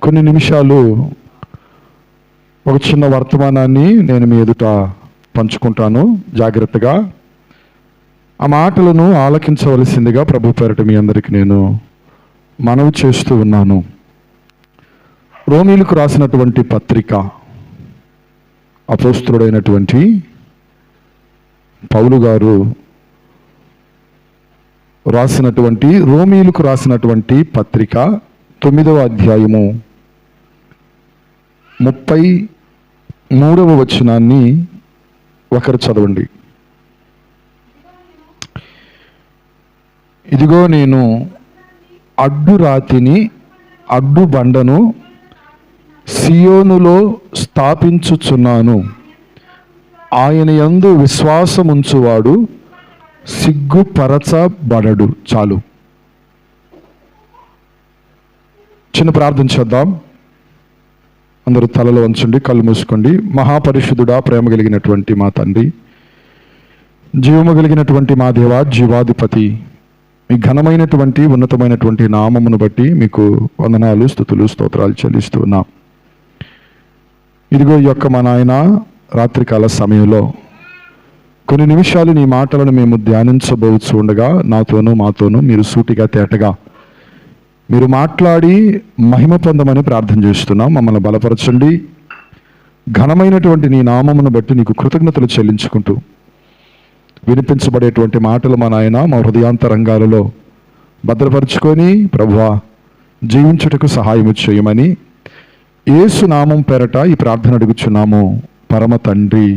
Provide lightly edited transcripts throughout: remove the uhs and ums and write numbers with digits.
కొన్ని నిమిషాలు ఒక చిన్న వర్తమానాన్ని నేను మీ ఎదుట పంచుకుంటాను. జాగ్రత్తగా ఆ మాటలను ఆలకించవలసిందిగా ప్రభు పేరిట మీ అందరికీ నేను మనవి చేస్తూ ఉన్నాను. రోమీలకు రాసినటువంటి పత్రిక అపోస్తలుడైనటువంటి పౌలు గారు రాసినటువంటి రోమీలకు రాసినటువంటి పత్రిక 9వ అధ్యాయము 33వ వచనాన్ని ఒకరు చదవండి. ఇదిగో నేను అడ్డు రాతిని అడ్డు బండను సియోనులో స్థాపించుచున్నాను. ఆయన యందు విశ్వాసముంచువాడు సిగ్గుపరచబడడు. చాలు. చిన్న ప్రార్థన చేద్దాం. అందరూ తలలో వంచండి, కళ్ళు మూసుకోండి. మహాపరిశుద్ధుడా, ప్రేమ కలిగినటువంటి మా తండ్రి, జీవము కలిగినటువంటి మా దేవా, జీవాధిపతి, మీ ఘనమైనటువంటి ఉన్నతమైనటువంటి నామమును బట్టి మీకు వందనాలు, స్తుతులు, స్తోత్రాలు చెల్లిస్తూ ఉన్నాం. ఇదిగో ఈ యొక్క మా నాయన రాత్రికాల సమయంలో కొన్ని నిమిషాలు నీ మాటలను మేము ధ్యానించబోచు ఉండగా నాతోనూ మాతోనూ మీరు సూటిగా తేటగా మీరు మాట్లాడి మహిమ పొందమని ప్రార్థన చేస్తున్నాం. మమ్మల్ని బలపరచండి. ఘనమైనటువంటి నీ నామమును బట్టి నీకు కృతజ్ఞతలు చెల్లించుకుంటూ వినిపించబడేటువంటి మాటలు మా నాయన మా హృదయాంతరంగాలలో భద్రపరుచుకొని ప్రభువా జీవించుటకు సహాయము చేయమని యేసు నామం పేరట ఈ ప్రార్థన అడుగుచున్నాము పరమ తండ్రి,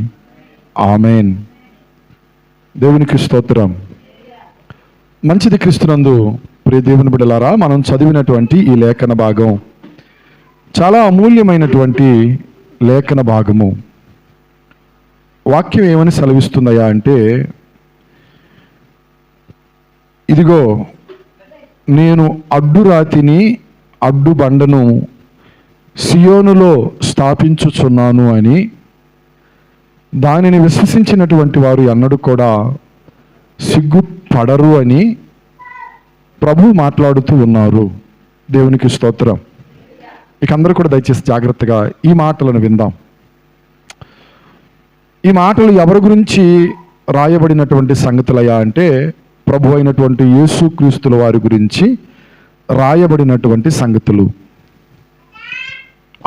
ఆమెన్. దేవునికి స్తోత్రం. మంచిది. క్రీస్తునందు ప్రియ దేవుని బిడ్డలారా, మనం చదివినటువంటి ఈ లేఖన భాగం చాలా అమూల్యమైనటువంటి లేఖన భాగము. వాక్యం ఏమని సెలవిస్తుందయ్యా అంటే, ఇదిగో నేను అడ్డు రాతిని అడ్డు బండను సియోనులో స్థాపించుచున్నాను అని, దానిని విశ్వసించినటువంటి వారు ఎన్నడూ కూడా సిగ్గుపడరు అని ప్రభు మాట్లాడుతూ ఉన్నారు. దేవునికి స్తోత్రం. ఇక అందరూ కూడా దయచేసి జాగ్రత్తగా ఈ మాటలను విందాం. ఈ మాటలు ఎవరి గురించి రాయబడినటువంటి సంగతులయ్యా అంటే, ప్రభు అయినటువంటి యేసుక్రీస్తుల వారి గురించి రాయబడినటువంటి సంగతులు.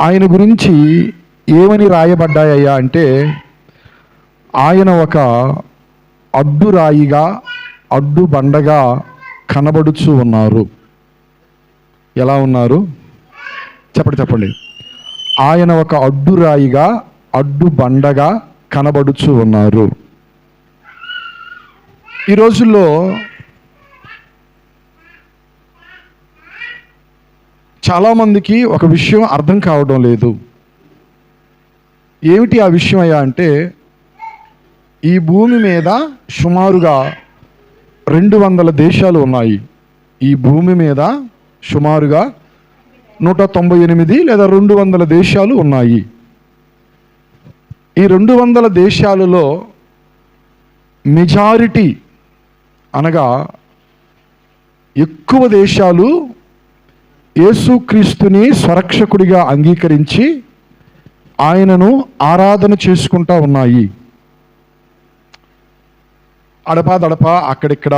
ఆయన గురించి ఏమని రాయబడ్డాయ్యా అంటే, ఆయన ఒక అడ్డు రాయిగా అడ్డు బండగా కనబడుచు ఉన్నారు. ఎలా ఉన్నారు? చెప్పండి. ఆయన ఒక అడ్డు రాయిగా అడ్డు బండగా కనబడుచు ఉన్నారు. ఈ రోజుల్లో చాలామందికి ఒక విషయం అర్థం కావడం లేదు. ఏమిటి ఆ విషయం అయ్యా అంటే, ఈ భూమి మీద సుమారుగా 200 దేశాలు ఉన్నాయి. ఈ భూమి మీద సుమారుగా 198 లేదా 200 దేశాలు ఉన్నాయి. ఈ 200 దేశాలలో మెజారిటీ అనగా ఎక్కువ దేశాలు యేసుక్రీస్తుని స్వరక్షకుడిగా అంగీకరించి ఆయనను ఆరాధన చేసుకుంటా ఉన్నాయి. అడపా అక్కడిక్కడ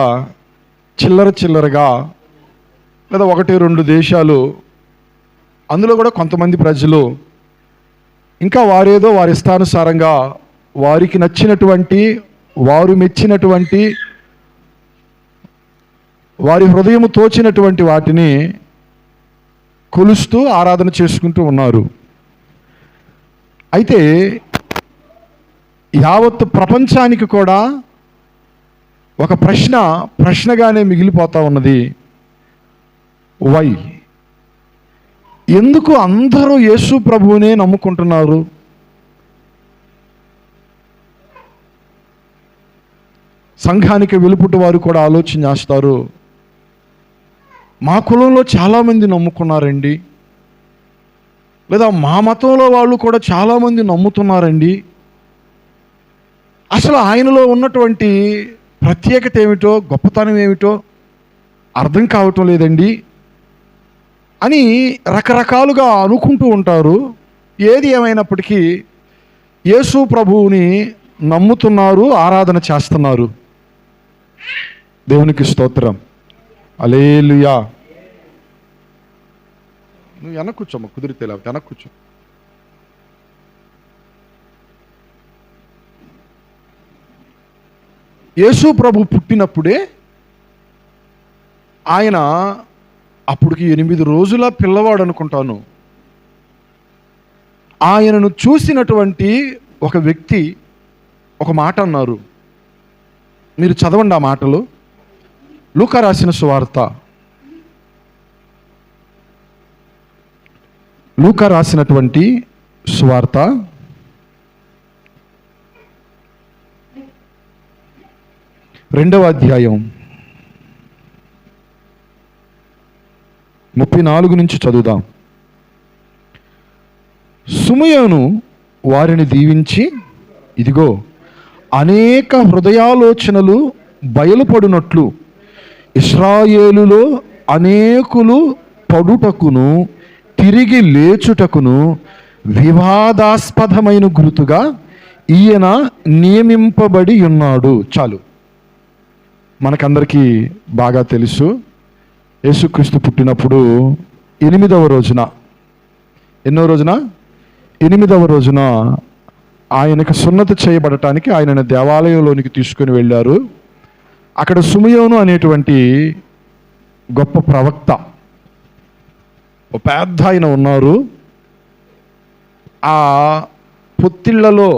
చిల్లరగా లేదా 1-2 దేశాలు, అందులో కూడా కొంతమంది ప్రజలు ఇంకా వారేదో వారి ఇష్టానుసారంగా వారికి నచ్చినటువంటి, వారు మెచ్చినటువంటి, వారి హృదయము తోచినటువంటి వాటిని కొలుస్తూ ఆరాధన చేసుకుంటూ ఉన్నారు. అయితే యావత్ ప్రపంచానికి కూడా ఒక ప్రశ్నగానే మిగిలిపోతా ఉన్నది. వై? ఎందుకు అందరూ యేసు ప్రభువునే నమ్ముకుంటున్నారు? సంఘానికి వెలుపుట వారు కూడా ఆలోచన చేస్తారు, మా కులంలో చాలామంది నమ్ముకున్నారండి, లేదా మా మతంలో వాళ్ళు కూడా చాలామంది నమ్ముతున్నారండి, అసలు ఆయనలో ఉన్నటువంటి ప్రత్యేకత ఏమిటో, గొప్పతనం ఏమిటో అర్థం కావటం లేదండి అని రకరకాలుగా అనుకుంటూ ఉంటారు. ఏది ఏమైనప్పటికీ యేసు ప్రభువుని నమ్ముతున్నారు, ఆరాధన చేస్తున్నారు. దేవునికి స్తోత్రం. హల్లెలూయా. నువ్వు వెనక్కి కూర్చోమ్మ, కుదిరితే లేకపోతే వెనక్కి కూర్చో. యేసు ప్రభు పుట్టినప్పుడే ఆయన అప్పటికి 8 రోజుల పిల్లవాడు అనుకుంటాను. ఆయనను చూసినటువంటి ఒక వ్యక్తి ఒక మాట అన్నారు. మీరు చదవండి ఆ మాటలు. లూకా రాసిన సువార్త, లూకా రాసినటువంటి సువార్త 2వ అధ్యాయం 34 నుంచి చదువుదాం. సిమెయోను వారిని దీవించి, ఇదిగో అనేక హృదయాలోచనలు బయలుపడినట్లు ఇశ్రాయేలులో అనేకులు పడుటకును తిరిగి లేచుటకును వివాదాస్పదమైన గుర్తుగా ఈయన నియమింపబడి ఉన్నాడు. చాలు, మనకందరికీ బాగా తెలుసు. యేసుక్రీస్తు పుట్టినప్పుడు 8వ రోజున, ఎన్నో రోజున? 8వ రోజున ఆయనకు సున్నతి చేయబడటానికి ఆయనను దేవాలయంలోనికి తీసుకుని వెళ్ళారు. అక్కడ సిమెయోను అనేటువంటి గొప్ప ప్రవక్త, ఒక పెద్ద ఆయన ఉన్నారు. ఆ పొత్తిళ్లలో,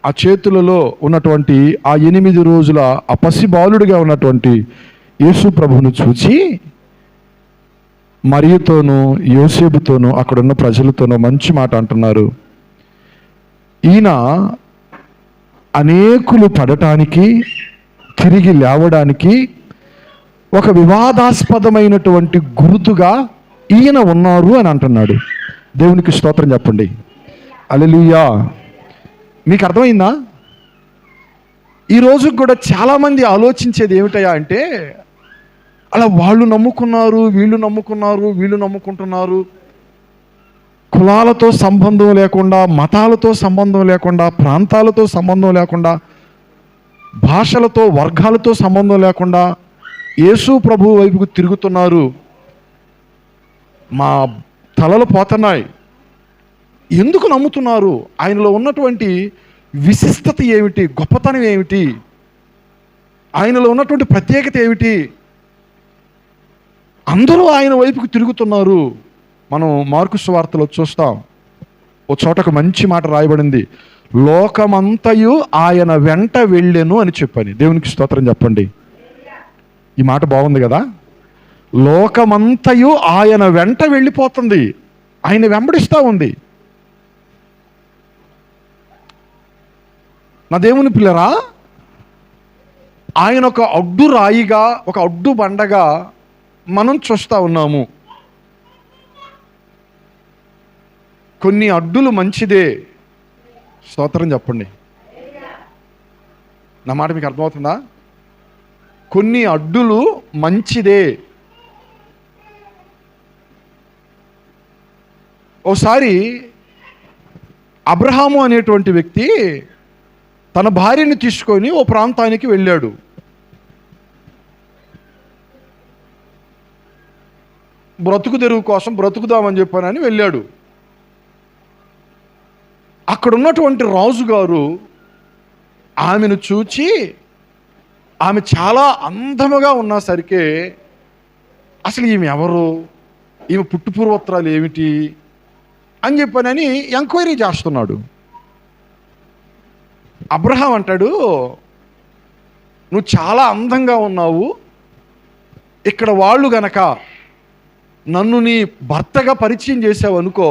ఆ చేతులలో ఉన్నటువంటి ఆ 8 రోజుల ఆ పసిబాలుడిగా ఉన్నటువంటి యేసు ప్రభువును చూచి మరియతోనూ యోసేపుతోనూ అక్కడున్న ప్రజలతోనూ మంచి మాట అంటున్నారు. ఈయన అనేకులు పడటానికి తిరిగి లేవడానికి ఒక వివాదాస్పదమైనటువంటి గుర్తుగా ఈయన ఉన్నారు అని అంటున్నాడు. దేవునికి స్తోత్రం చెప్పండి. హల్లెలూయా. మీకు అర్థమైందా? ఈరోజు కూడా చాలామంది ఆలోచించేది ఏమిటయా అంటే, అలా వాళ్ళు నమ్ముకున్నారు, వీళ్ళు నమ్ముకున్నారు, వీళ్ళు నమ్ముకుంటున్నారు. కులాలతో సంబంధం లేకుండా, మతాలతో సంబంధం లేకుండా, ప్రాంతాలతో సంబంధం లేకుండా, భాషలతో, వర్గాలతో సంబంధం లేకుండా యేసు ప్రభు వైపుకు తిరుగుతున్నారు. మా తలలు పోతున్నాయి. ఎందుకు నమ్ముతున్నారు? ఆయనలో ఉన్నటువంటి విశిష్టత ఏమిటి? గొప్పతనం ఏమిటి? ఆయనలో ఉన్నటువంటి ప్రత్యేకత ఏమిటి? అందరూ ఆయన వైపుకు తిరుగుతున్నారు. మనం మార్కు సువార్తలో చూస్తాం. ఓ చోటకు మంచి మాట రాయబడింది, లోకమంతయు ఆయన వెంట వెళ్ళెను అని చెప్పని. దేవునికి స్తోత్రం చెప్పండి. ఈ మాట బాగుంది కదా. లోకమంతయు ఆయన వెంట వెళ్ళిపోతుంది, ఆయన వెంబడిస్తూ ఉంది. నా దేవుని పిల్లరా, ఆయన ఒక అడ్డు రాయిగా, ఒక అడ్డు బండగా మనం చూస్తూ ఉన్నాము. కొన్ని అడ్డులు మంచిదే. స్తోత్రం చెప్పండి. నా మాట మీకు అర్థమవుతుందా? కొన్ని అడ్డులు మంచిదే. ఓసారి అబ్రహాము అనేటువంటి వ్యక్తి తన భార్యని తీసుకొని ఓ ప్రాంతానికి వెళ్ళాడు. బ్రతుకు తెరువు కోసం బ్రతుకుదామని చెప్పానని వెళ్ళాడు. అక్కడ ఉన్నటువంటి రాజుగారు ఆమెను చూచి, ఆమె చాలా అందముగా ఉన్నసరికే అసలు ఈమె ఎవరు, ఈమె పుట్టుపూర్వోత్తరాలు ఏమిటి అని చెప్పానని ఎంక్వైరీ చేస్తున్నాడు. అబ్రహాం అంటాడు, నువ్వు చాలా అందంగా ఉన్నావు, ఇక్కడ వాళ్ళు గనక నన్ను నీ భర్తగా పరిచయం చేసావు అనుకో,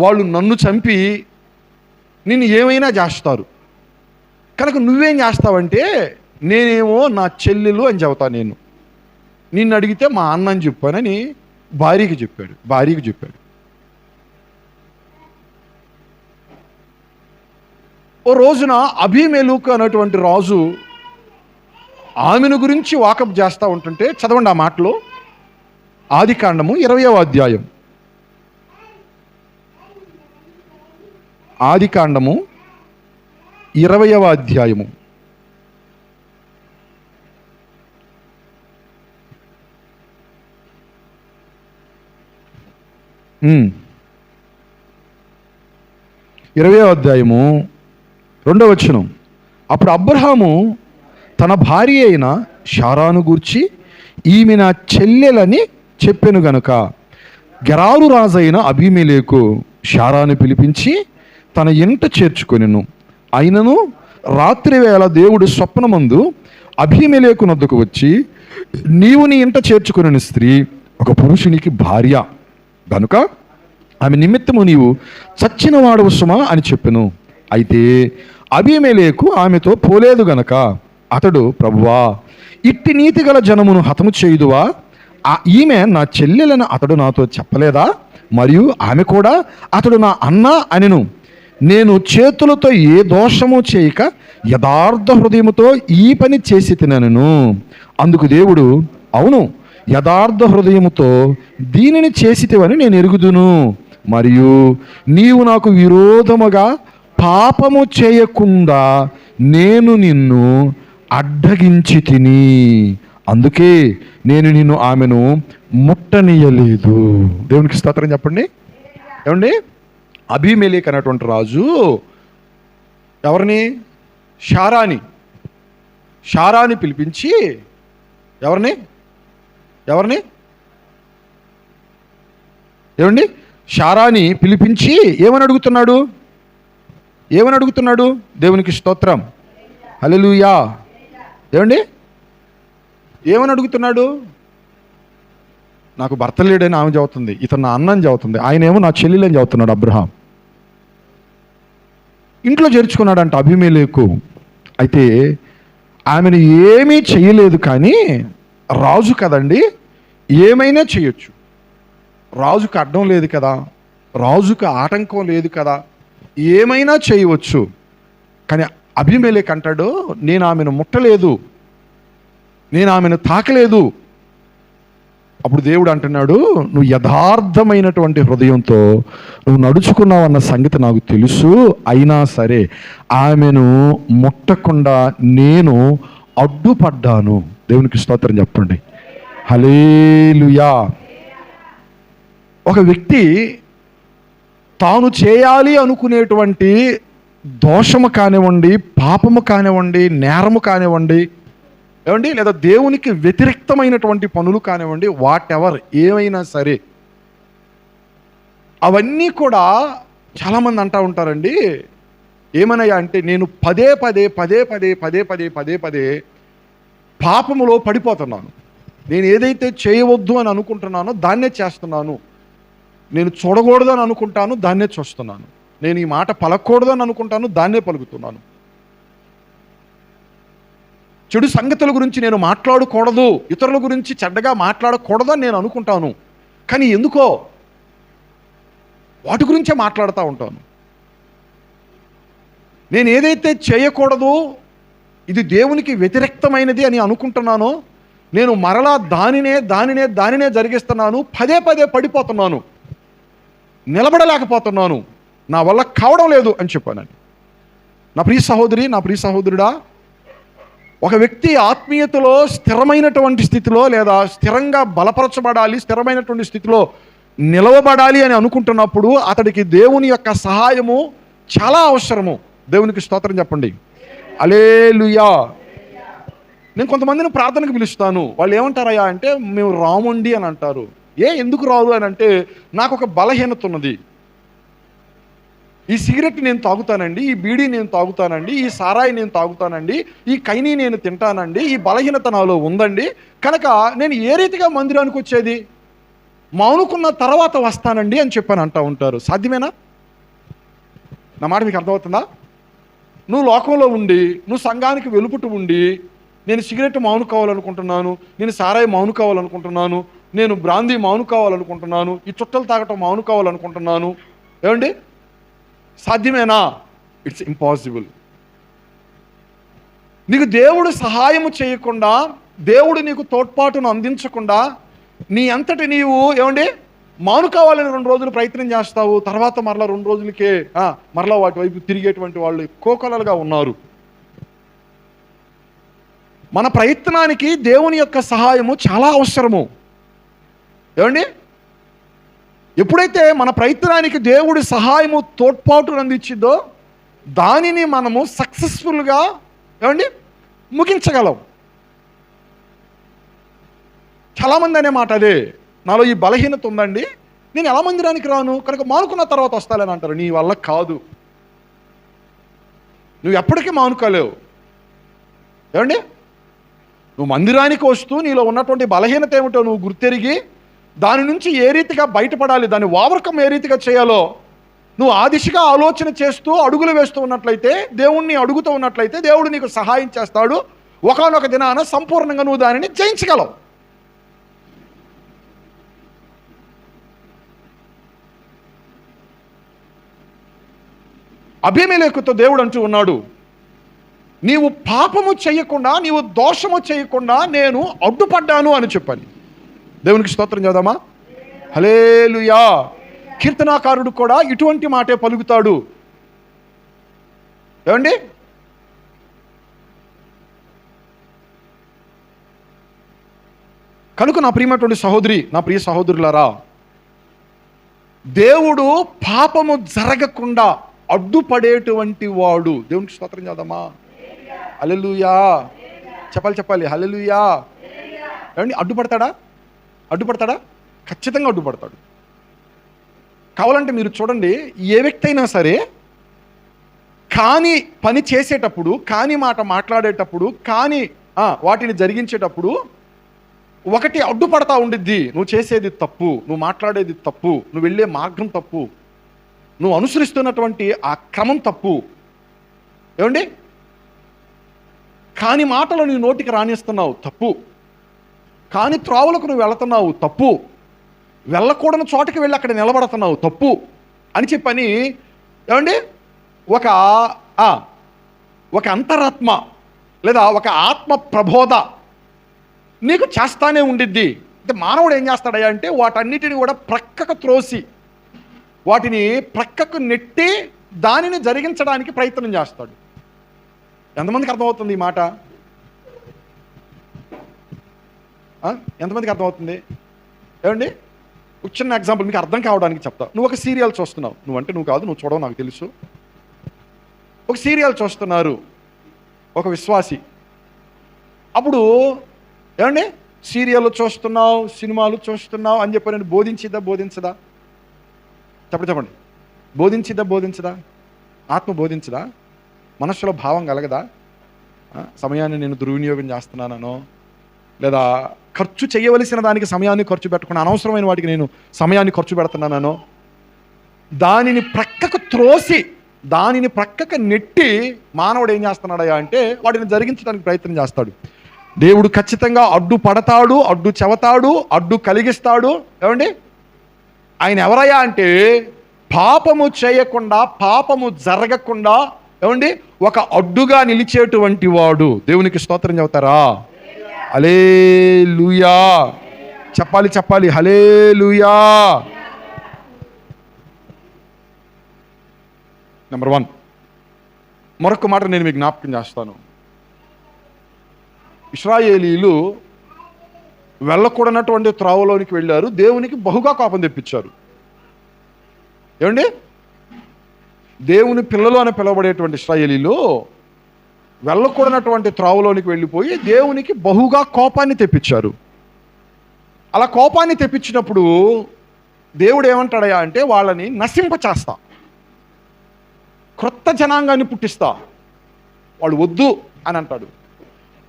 వాళ్ళు నన్ను చంపి నిన్ను ఏమైనా చేస్తారు. కనుక నువ్వేం చేస్తావంటే, నేనేమో నా చెల్లెలు అని చెబుతా, నేను నిన్ను అడిగితే మా అన్న అని చెప్పానని భార్యకి చెప్పాడు. ఓ రోజున అబీమెలెకు అనేటువంటి రాజు ఆమెను గురించి వాకప్ చేస్తూ ఉంటుంటే, చదవండి ఆ మాటలో. ఆదికాండము 20వ అధ్యాయం. ఆదికాండము 20వ అధ్యాయము. ఇరవై అధ్యాయము 2వ వచనం. అప్పుడు అబ్రహాము తన భార్య అయిన శారాను గూర్చి ఈమె నా చెల్లెలని చెప్పెను గనుక గెరారు రాజైన అబీమెలెకు శారాను పిలిపించి తన ఇంట చేర్చుకొనెను. అయినను రాత్రి వేళ దేవుడు స్వప్నమందు అబీమెలెకు నొద్దకు వచ్చి, నీవు నీ ఇంట చేర్చుకొనిన స్త్రీ ఒక పురుషునికి భార్య గనుక ఆమె నిమిత్తము నీవు చచ్చిన వాడవు సుమా అని చెప్పెను. అయితే అబీమెలెకు ఆమెతో పోలేదు గనక అతడు, ప్రభువా, ఇట్టి నీతి గల జనమును హతము చేయుదువా? ఈమె నా చెల్లెలను అతడు నాతో చెప్పలేదా? మరియు ఆమె కూడా అతడు నా అన్న అనెను. నేను చేతులతో ఏ దోషము చేయక యథార్థ హృదయముతో ఈ పని చేసి తినను. అందుకు దేవుడు, అవును, యథార్థ హృదయముతో దీనిని చేసితివని నేను ఎరుగుదును. మరియు నీవు నాకు విరోధముగా పాపము చేయకుండా నేను నిన్ను అడ్డగించి తిని, అందుకే నేను నిన్ను ఆమెను ముట్టనీయలేదు. దేవునికి స్తోత్రం చెప్పండి. ఏమండి, అబీమెలెకు అనేటువంటి రాజు ఎవరిని? శారాని పిలిపించి ఎవరిని ఏమండి? శారాని పిలిపించి ఏమని అడుగుతున్నాడు? దేవునికి స్తోత్రం, హల్లెలూయా. ఏమండి, ఏమని అడుగుతున్నాడు? నాకు భర్త లేడని ఆమె చెబుతుంది, ఇతను నా అన్నని చెబుతుంది, ఆయన ఏమో నా చెల్లెలని చెబుతున్నాడు. అబ్రహాం ఇంట్లో చేర్చుకున్నాడంట అబీమెలెకు. అయితే ఆమెను ఏమీ చేయలేదు, కానీ రాజు కదండి, ఏమైనా చేయొచ్చు. రాజుకు అడ్డం లేదు కదా, రాజుకు ఆటంకం లేదు కదా, ఏమైనా చేయవచ్చు. కానీ అబీమెలెకు అంటాడు, నేను ఆమెను ముట్టలేదు, నేను ఆమెను తాకలేదు. అప్పుడు దేవుడు అంటున్నాడు, నువ్వు యథార్థమైనటువంటి హృదయంతో నువ్వు నడుచుకున్నావు అన్న సంగతి నాకు తెలుసు. అయినా సరే ఆమెను ముట్టకుండా నేను అడ్డుపడ్డాను. దేవునికి స్తోత్రం చెప్పండి, హల్లెలూయా. ఒక వ్యక్తి తాను చేయాలి అనుకునేటువంటి దోషము కానివ్వండి, పాపము కానివ్వండి, నేరము కానివ్వండి, ఏమండి, లేదా దేవునికి వ్యతిరేక్తమైనటువంటి పనులు కానివ్వండి, వాట్ ఎవర్ ఏమైనా సరే, అవన్నీ కూడా చాలామంది అంటూ ఉంటారండి. ఏమనయ్యా అంటే, నేను పదే పదే పాపములో పడిపోతున్నాను. నేను ఏదైతే చేయవద్దు అని అనుకుంటున్నానో దాన్నే చేస్తున్నాను. నేను చూడకూడదు అని అనుకుంటాను, దాన్నే చూస్తున్నాను. నేను ఈ మాట పలకూడదు అని అనుకుంటాను, దాన్నే పలుకుతున్నాను. చెడు సంగతుల గురించి నేను మాట్లాడకూడదు, ఇతరుల గురించి చెడ్డగా మాట్లాడకూడదు అని నేను అనుకుంటాను, కానీ ఎందుకో వాటి గురించే మాట్లాడుతూ ఉంటాను. నేను ఏదైతే చేయకూడదు, ఇది దేవునికి వ్యతిరేక్తమైనది అని అనుకుంటున్నానో, నేను మరలా దానినే జరిగిస్తున్నాను. పదే పడిపోతున్నాను, నిలబడలేకపోతున్నాను, నా వల్ల కావడం లేదు అని చెప్పానండి. నా ప్రియ సహోదరి, నా ప్రియ సహోదరుడా, ఒక వ్యక్తి ఆత్మీయతలో స్థిరమైనటువంటి స్థితిలో, లేదా స్థిరంగా బలపరచబడాలి, స్థిరమైనటువంటి స్థితిలో నిలవబడాలి అని అనుకుంటున్నప్పుడు అతడికి దేవుని యొక్క సహాయము చాలా అవసరము. దేవునికి స్తోత్రం చెప్పండి, హల్లెలూయా. నేను కొంతమందిని ప్రార్థనకు పిలుస్తాను. వాళ్ళు ఏమంటారయ్యా అంటే, మేము రామండి అని అంటారు. ఎందుకు రాదు అని అంటే, నాకు ఒక బలహీనత ఉన్నది. ఈ సిగరెట్ నేను తాగుతానండి, ఈ బీడీ నేను తాగుతానండి, ఈ సారాయి నేను తాగుతానండి, ఈ కైనీ నేను తింటానండి, ఈ బలహీనత నాలో ఉందండి, కనుక నేను ఏ రీతిగా మందిరానికి వచ్చేది? మానుకున్న తర్వాత వస్తానండి అని చెప్పని అంటూ ఉంటారు. సాధ్యమేనా? నా మాట మీకు అర్థమవుతుందా? నువ్వు లోకంలో ఉండి, నువ్వు సంఘానికి వెలుపుటు ఉండి, నేను సిగరెట్ మానుకోవాలనుకుంటున్నాను, నేను సారాయి మానుకోవాలనుకుంటున్నాను, నేను బ్రాందీ మానుకోవాలనుకుంటున్నాను, ఈ చుట్టలు తాగటం మానుకోవాలనుకుంటున్నాను, ఏమండి, సాధ్యమేనా? It's impossible. నీకు దేవుడు సహాయము చేయకుండా, దేవుడు నీకు తోడ్పాటును అందించకుండా నీ అంతటి నీవు ఏమండి మానుకోవాలని 2 రోజులు ప్రయత్నం చేస్తావు, తర్వాత మరలా 2 రోజులకే మరలా వాటి వైపు తిరిగేటువంటి వాళ్ళు కోకొలలుగా ఉన్నారు. మన ప్రయత్నానికి దేవుని యొక్క సహాయము చాలా అవసరము. ఏమండి, ఎప్పుడైతే మన ప్రయత్నానికి దేవుడి సహాయము తోడ్పాటు అందించిందో దానిని మనము సక్సెస్ఫుల్గా ఏమండి ముగించగలం. చాలామంది అనే మాట అదే, నాలో ఈ బలహీనత ఉందండి, నేను ఎలా మందిరానికి రాను, కనుక మానుకున్న తర్వాత వస్తాలని అంటారు. నీ వల్ల కాదు, నువ్వు ఎప్పటికీ మానుకోలేవు. ఏమండి, నువ్వు మందిరానికి వస్తూ నీలో ఉన్నటువంటి బలహీనత ఏమిటో నువ్వు గుర్తెరిగి దాని నుంచి ఏ రీతిగా బయటపడాలి, దాన్ని ఓవర్కమ్ ఏ రీతిగా చేయాలో నువ్వు ఆ దిశగా ఆలోచన చేస్తూ అడుగులు వేస్తూ ఉన్నట్లయితే, దేవుణ్ణి అడుగుతూ ఉన్నట్లయితే దేవుడు నీకు సహాయం చేస్తాడు. ఒకానొక దినాన సంపూర్ణంగా నువ్వు దానిని జయించగలవు. అబీమెలెకుతో దేవుడు అంటూ ఉన్నాడు, నీవు పాపము చేయకుండా, నీవు దోషము చేయకుండా నేను అడ్డుపడ్డాను అని చెప్పాను. దేవునికి స్తోత్రం చేద్దామా? హల్లెలూయా. కీర్తనాకారుడు కూడా ఇటువంటి మాటే పలుకుతాడు. ఏమండి, కనుక నా ప్రియమైనటువంటి సహోదరి, నా ప్రియ సహోదరులారా, దేవుడు పాపము జరగకుండా అడ్డుపడేటువంటి వాడు. దేవునికి స్తోత్రం చేద్దామా? హల్లెలూయా. చెప్పాలి హల్లెలూయా. ఏమండి, అడ్డుపడతాడా? ఖచ్చితంగా అడ్డుపడతాడు. కావాలంటే మీరు చూడండి, ఏ వ్యక్తి అయినా సరే కాని పని చేసేటప్పుడు, కాని మాట మాట్లాడేటప్పుడు, కాని వాటిని జరిగించేటప్పుడు ఒకటి అడ్డుపడతా ఉండిద్ది. నువ్వు చేసేది తప్పు, నువ్వు మాట్లాడేది తప్పు, నువ్వు వెళ్ళే మార్గం తప్పు, నువ్వు అనుసరిస్తున్నటువంటి ఆ క్రమం తప్పు. ఏమండి, కాని మాటలు నీ నోటికి రానిస్తున్నావు, తప్పు. కాని త్రోవలకు నువ్వు వెళుతున్నావు, తప్పు. వెళ్ళకూడని చోటకి వెళ్ళి అక్కడ నిలబడుతున్నావు, తప్పు అని చెప్పని ఏమండి ఒక అంతరాత్మ లేదా ఒక ఆత్మ ప్రబోధ నీకు చేస్తానే ఉండిద్ది. అంటే మానవుడు ఏం చేస్తాడయ్యా అంటే వాటన్నిటిని కూడా ప్రక్కకు త్రోసి, వాటిని ప్రక్కకు నెట్టి దానిని జరిగించడానికి ప్రయత్నం చేస్తాడు. ఎంతమందికి అర్థమవుతుంది ఈ మాట? ఎంతమందికి అర్థమవుతుంది? ఏమండి, ఒక చిన్న ఎగ్జాంపుల్ మీకు అర్థం కావడానికి చెప్తా. నువ్వు ఒక సీరియల్ చూస్తున్నావు, నువ్వంటే నువ్వు కాదు, నువ్వు చూడవు నాకు తెలుసు. ఒక సీరియల్ చూస్తున్నారు ఒక విశ్వాసి. అప్పుడు ఏమండి, సీరియల్ చూస్తున్నావు, సినిమాలు చూస్తున్నావు అని చెప్పి నేను బోధించదా? చెప్పండి. బోధించదా? ఆత్మ బోధించదా? మనస్సులో భావం కలగదా? సమయాన్ని నేను దుర్వినియోగం చేస్తున్నానో, లేదా ఖర్చు చేయవలసిన దానికి సమయాన్ని ఖర్చు పెట్టకుండా అనవసరమైన వాటికి నేను సమయాన్ని ఖర్చు పెడుతున్నానో, దానిని ప్రక్కకు త్రోసి, దానిని ప్రక్కకు నెట్టి మానవుడు ఏం చేస్తున్నాడయ్యా అంటే వాటిని జరిగించడానికి ప్రయత్నం చేస్తాడు. దేవుడు ఖచ్చితంగా అడ్డుపడతాడు, అడ్డు చెవతాడు, అడ్డు కలిగిస్తాడు. ఏమండి, ఆయన ఎవరయ్యా అంటే పాపము చేయకుండా, పాపము జరగకుండా ఏమండి ఒక అడ్డుగా నిలిచేటువంటి వాడు. దేవునికి స్తోత్రం చెబుతారా? హల్లెలూయా. చెప్పాలి హల్లెలూయా. నెంబర్ 1, మరొక మాట నేను మీకు జ్ఞాపకం చేస్తాను. ఇశ్రాయేలీలు వెళ్ళకూడనటువంటి త్రోవలోనికి వెళ్ళారు, దేవునికి బహుగా కోపం తెప్పించారు. ఏమండి, దేవుని పిల్లలు అని పిలువబడేటువంటి ఇశ్రాయేలీలు వెళ్ళకూడనటువంటి త్రోవలోనికి వెళ్ళిపోయి దేవునికి బహుగా కోపాన్ని తెప్పించారు. అలా కోపాన్ని తెప్పించినప్పుడు దేవుడు ఏమంటాడయా అంటే వాళ్ళని నశింపచేస్తా, క్రొత్త జనాంగాన్ని పుట్టిస్తా, వాళ్ళు వద్దు అని అంటాడు.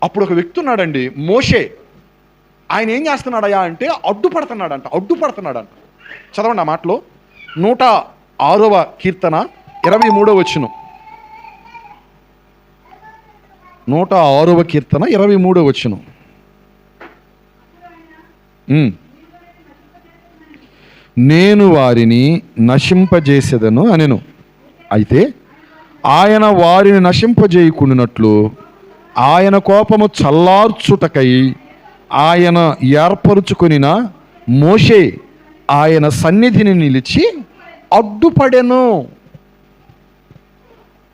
అప్పుడు ఒక వ్యక్తి ఉన్నాడండి, మోషే. ఆయన ఏం చేస్తున్నాడయా అంటే అడ్డుపడుతున్నాడంట. చదవండి ఆ మాటలో, 106వ కీర్తన 23వ వచనం. 106వ కీర్తన 23వ వచనం. నేను వారిని నశింపజేసేదను అనెను, అయితే ఆయన వారిని నశింపజేయకుండానట్లు ఆయన కోపము చల్లార్చుటకై ఆయన ఏర్పరుచుకొనిన మోషే ఆయన సన్నిధిని నిలిచి అడ్డుపడెను.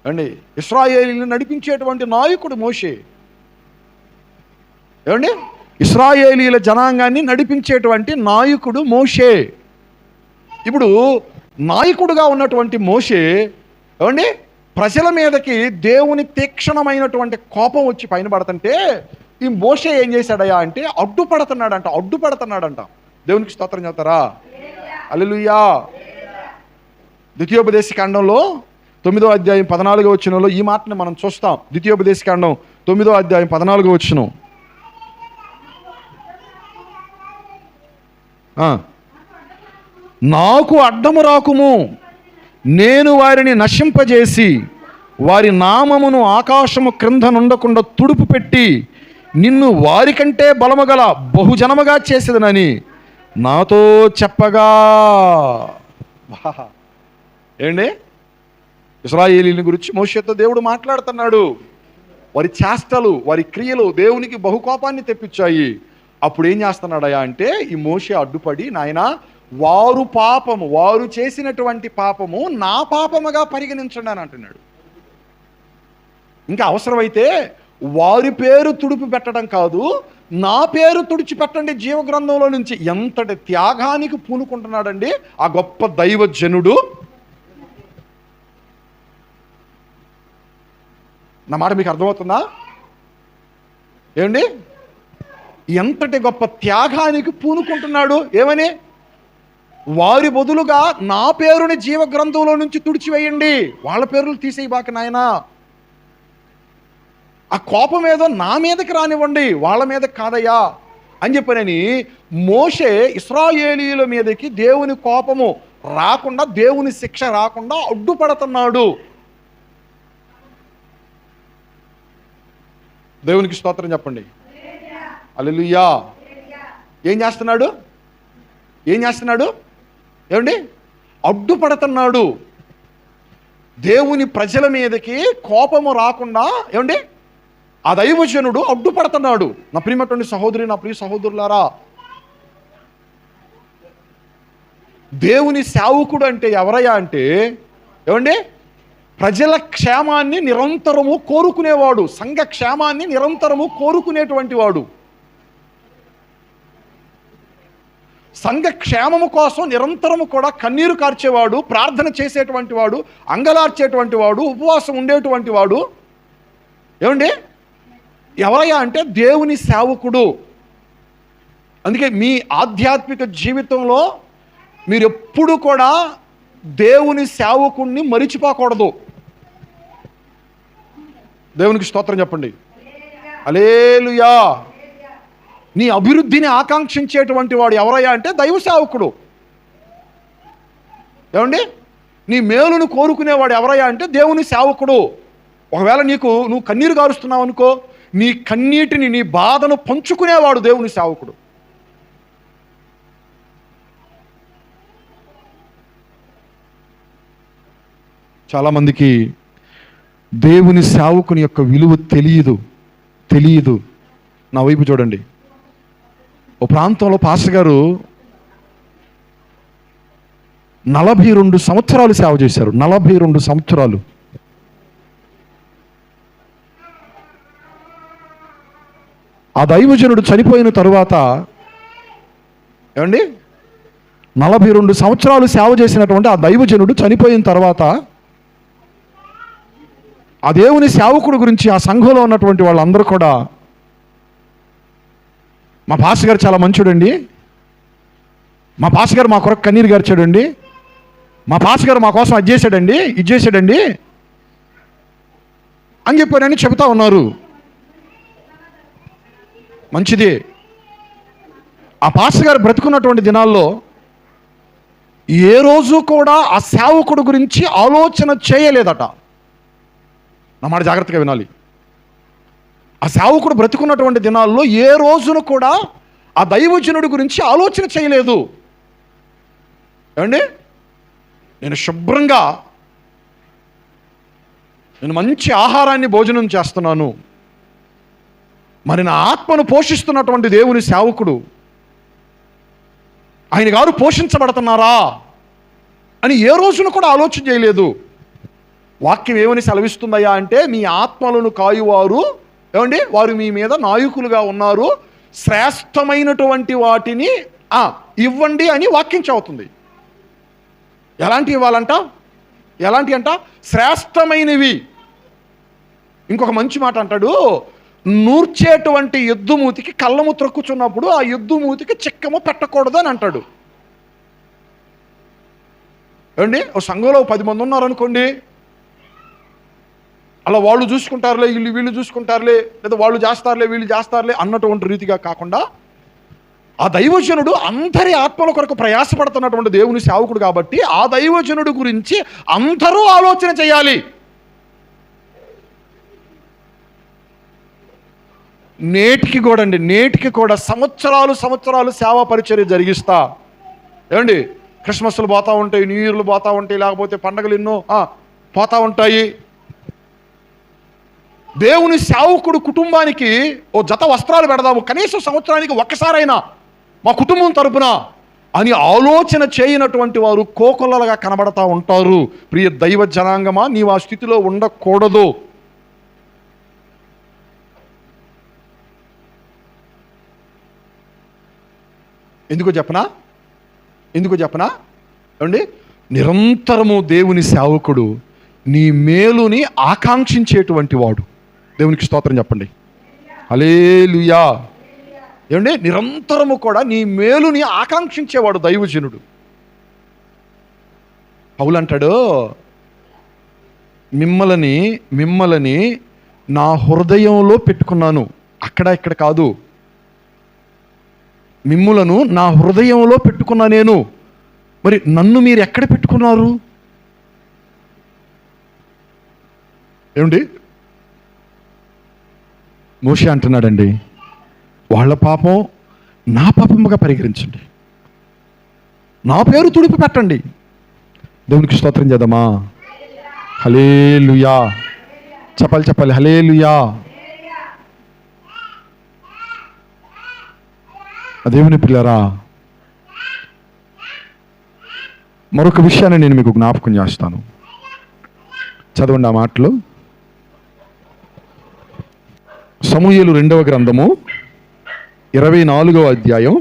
ఏమండి, ఇశ్రాయేలీయులను నడిపించేటువంటి నాయకుడు మోషే. ఏమండి, ఇశ్రాయేలీయుల జనాంగాన్ని నడిపించేటువంటి నాయకుడు మోషే. ఇప్పుడు నాయకుడుగా ఉన్నటువంటి మోషే ఏమండి ప్రజల మీదకి దేవుని తీక్షణమైనటువంటి కోపం వచ్చి పైన పడుతుంటే ఈ మోషే ఏం చేశాడయ్యా అంటే అడ్డుపడుతున్నాడంట. దేవునికి స్తోత్రం చెప్తారా? హల్లెలూయా. ద్వితీయోపదేశకాండంలో 9వ అధ్యాయం 14వ వచనంలో ఈ మాటని మనం చూస్తాం. ద్వితీయోపదేశకాండం 9వ అధ్యాయం 14వ వచనం. నాకు అడ్డము రాకుము, నేను వారిని నశింపజేసి వారి నామమును ఆకాశము క్రింద నుండకుండా తుడుపు పెట్టి నిన్ను వారికంటే బలముగల బహుజనముగా చేసేదనని నాతో చెప్పగా. ఏండి, ఇశ్రాయేలీయుల గురించి మోషేతో దేవుడు మాట్లాడుతున్నాడు. వారి చేష్టలు, వారి క్రియలు దేవునికి బహుకోపాన్ని తెప్పించాయి. అప్పుడు ఏం చేస్తున్నాడయా అంటే ఈ మోషే అడ్డుపడి, నాయనా వారు చేసినటువంటి పాపము నా పాపముగా పరిగణించండి అని అంటున్నాడు. ఇంకా అవసరమైతే వారి పేరు తుడిపి పెట్టడం కాదు, నా పేరు తుడిచిపెట్టండి జీవగ్రంథంలో నుంచి. ఎంతటి త్యాగానికి పూనుకుంటున్నాడండి ఆ గొప్ప దైవజనుడు. నా మాట మీకు అర్థమవుతుందా? ఏమండి, ఎంతటి గొప్ప త్యాగానికి పూనుకుంటున్నాడు. ఏమని? వారి బదులుగా నా పేరుని జీవగ్రంథంలో నుంచి తుడిచివేయండి, వాళ్ళ పేర్లు తీసేయబాక నాయనా. ఆ కోపం ఏదో నా మీదకి రానివ్వండి, వాళ్ళ మీదకి కాదయ్యా అని చెప్పనని మోషే ఇశ్రాయేలీయుల మీదకి దేవుని కోపము రాకుండా, దేవుని శిక్ష రాకుండా అడ్డుపడుతున్నాడు. దేవునికి స్తోత్రం చెప్పండి. హల్లెలూయా. ఏం చేస్తున్నాడు? ఏమండి, అడ్డుపడుతున్నాడు. దేవుని ప్రజల మీదకి కోపము రాకుండా ఏమండి ఆ దైవజనుడు అడ్డుపడుతున్నాడు. నా ప్రియమైనటువంటి సహోదరి, నా ప్రియ సహోదరులారా, దేవుని సేవకుడు అంటే ఎవరయ్యా అంటే ఏమండి ప్రజల క్షేమాన్ని నిరంతరము కోరుకునేవాడు, సంఘ క్షేమాన్ని నిరంతరము కోరుకునేటువంటి వాడు, సంఘ క్షేమము కోసం నిరంతరము కూడా కన్నీరు కార్చేవాడు, ప్రార్థన చేసేటువంటి వాడు, అంగలార్చేటువంటి వాడు, ఉపవాసం ఉండేటువంటి వాడు. ఏమండి, ఎవరయ్యా అంటే దేవుని సేవకుడు. అందుకే మీ ఆధ్యాత్మిక జీవితంలో మీరు ఎప్పుడు కూడా దేవుని సేవకుడిని మరిచిపోకూడదు. దేవునికి స్తోత్రం చెప్పండి. హల్లెలూయా. నీ అభివృద్ధిని ఆకాంక్షించేటువంటి వాడు ఎవరయ్యా అంటే దైవ సేవకుడు. ఏమండి, నీ మేలును కోరుకునేవాడు ఎవరయ్యా అంటే దేవుని సేవకుడు. ఒకవేళ నువ్వు కన్నీరు గారుస్తున్నావు అనుకో, నీ కన్నీటిని, నీ బాధను పంచుకునేవాడు దేవుని సేవకుడు. చాలామందికి దేవుని సేవకుని యొక్క విలువ తెలియదు. నా వైపు చూడండి. ఓ ప్రాంతంలో పాస్టర్ గారు 42 సంవత్సరాలు సేవ చేశారు. 42 సంవత్సరాలు. ఆ దైవజనుడు చనిపోయిన తరువాత ఏమండి 42 సంవత్సరాలు సేవ చేసినటువంటి ఆ దైవజనుడు చనిపోయిన తర్వాత ఆ దేవుని సేవకుడు గురించి ఆ సంఘంలో ఉన్నటువంటి వాళ్ళందరూ కూడా, మా పాస్టర్ గారు చాలా మంచోడండి, మా పాస్టర్ గారు మా కొరకు కన్నీరు గార్చాడండి, మా పాస్టర్ గారు మా కోసం అది చేశాడండి అని చెప్పారని చెబుతా ఉన్నారు. మంచిది. ఆ పాస్టర్ గారు బ్రతుకున్నటువంటి దినాల్లో ఏ రోజు కూడా ఆ సేవకుడు గురించి ఆలోచన చేయలేదట. నా మాట జాగ్రత్తగా వినాలి. ఆ సేవకుడు బ్రతుకున్నటువంటి దినాల్లో ఏ రోజును కూడా ఆ దైవజనుడి గురించి ఆలోచన చేయలేదు. ఏమండి, నేను శుభ్రంగా మంచి ఆహారాన్ని భోజనం చేస్తున్నాను, మరి నా ఆత్మను పోషిస్తున్నటువంటి దేవుని సేవకుడు ఆయన గారు పోషించబడుతున్నారా అని ఏ రోజున కూడా ఆలోచన చేయలేదు. వాక్యం ఏమని సెలవిస్తుందయ్యా అంటే, మీ ఆత్మలను కాయువారు ఏమండి వారు మీ మీద నాయకులుగా ఉన్నారు, శ్రేష్టమైనటువంటి వాటిని ఇవ్వండి అని వాక్యం చెబుతుంది. ఎలాంటి ఇవ్వాలంట? ఎలాంటి అంట? శ్రేష్టమైనవి. ఇంకొక మంచి మాట అంటాడు, నూర్చేటువంటి ఎద్దు మూతికి కళ్ళము త్రొక్కుచున్నప్పుడు ఆ ఎద్దు మూతికి చిక్కము పెట్టకూడదు అని అంటాడు. ఏమండి, ఓ సంఘంలో 10 మంది ఉన్నారనుకోండి, అలా వాళ్ళు చూసుకుంటారులే, వీళ్ళు చూసుకుంటారులే, లేదా వాళ్ళు చేస్తారులే వీళ్ళు చేస్తారులే అన్నటువంటి రీతిగా కాకుండా, ఆ దైవజనుడు అందరి ఆత్మల కొరకు ప్రయాసపడుతున్నటువంటి దేవుని సేవకుడు కాబట్టి ఆ దైవజనుడు గురించి అందరూ ఆలోచన చేయాలి. నేటికి కూడా సంవత్సరాలు సేవా పరిచర్య జరిగిస్తా. ఏమండి, క్రిస్మస్లు పోతూ ఉంటాయి, న్యూ ఇయర్లు పోతూ ఉంటాయి, లేకపోతే పండగలు ఎన్నో పోతూ ఉంటాయి. దేవుని సేవకుడు కుటుంబానికి ఓ జత వస్త్రాలు పెడదాము, కనీసం సంవత్సరానికి ఒక్కసారైనా మా కుటుంబం తరపున అని ఆలోచన చేయనటువంటి వారు కోకొల్లలుగా కనబడతా ఉంటారు. ప్రియ దైవ జనాంగమా, నీవు ఆ స్థితిలో ఉండకూడదు. ఎందుకో చెప్పనా ఏమండి, నిరంతరము దేవుని సేవకుడు నీ మేలుని ఆకాంక్షించేటువంటి వాడు. దేవునికి స్తోత్రం చెప్పండి. హల్లెలూయా. ఏమండి, నిరంతరము కూడా నీ మేలుని ఆకాంక్షించేవాడు దైవజనుడు. పౌలు అంటాడు, మిమ్మల్ని నా హృదయంలో పెట్టుకున్నాను. ఇక్కడ కాదు, మిమ్ములను నా హృదయంలో పెట్టుకున్నా నేను. మరి నన్ను మీరు ఎక్కడ పెట్టుకున్నారు? ఏమండి, మోషే అంటున్నాడండి, వాళ్ళ పాపం నా పాపముగా పరిగణించండి, నా పేరు తుడిపి పెట్టండి. దేవునికి స్తోత్రం చేద్దామా? హల్లెలూయా. చెప్పాలి హల్లెలూయా. దేవుని పిల్లరా, మరొక విషయాన్ని నేను మీకు జ్ఞాపకం చేస్తాను. చదవండి ఆ మాటలు. సమూయేలు 2వ గ్రంథము 24వ అధ్యాయం.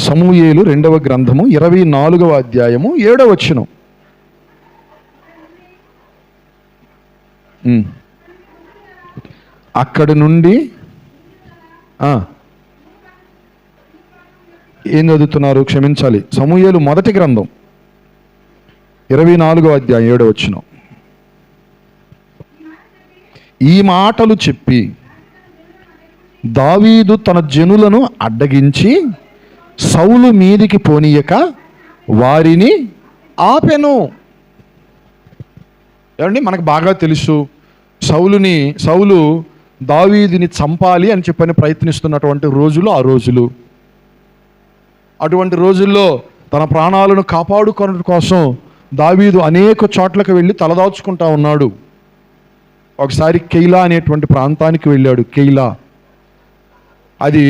సమూయేలు 2వ గ్రంథము 24వ అధ్యాయము 7వ వచనం. అక్కడి నుండి ఏం చదువుతున్నారు? క్షమించాలి, సమూయేలు 1వ గ్రంథం 24వ అధ్యాయం 7వ వచనం. ఈ మాటలు చెప్పి దావీదు తన జనులను అడ్డగించి సౌలు మీదికి పోనీయక వారిని ఆపెను. ఏమండి, మనకు బాగా తెలుసు, సౌలు దావీదుని చంపాలి అని చెప్పని ప్రయత్నిస్తున్నటువంటి రోజులు ఆ రోజులు. అటువంటి రోజుల్లో తన ప్రాణాలను కాపాడుకోవడం కోసం దావీదు అనేక చోట్లకు వెళ్ళి తలదాచుకుంటా ఉన్నాడు. ఒకసారి కెయిలా అనేటువంటి ప్రాంతానికి వెళ్ళాడు. కెయిలా అది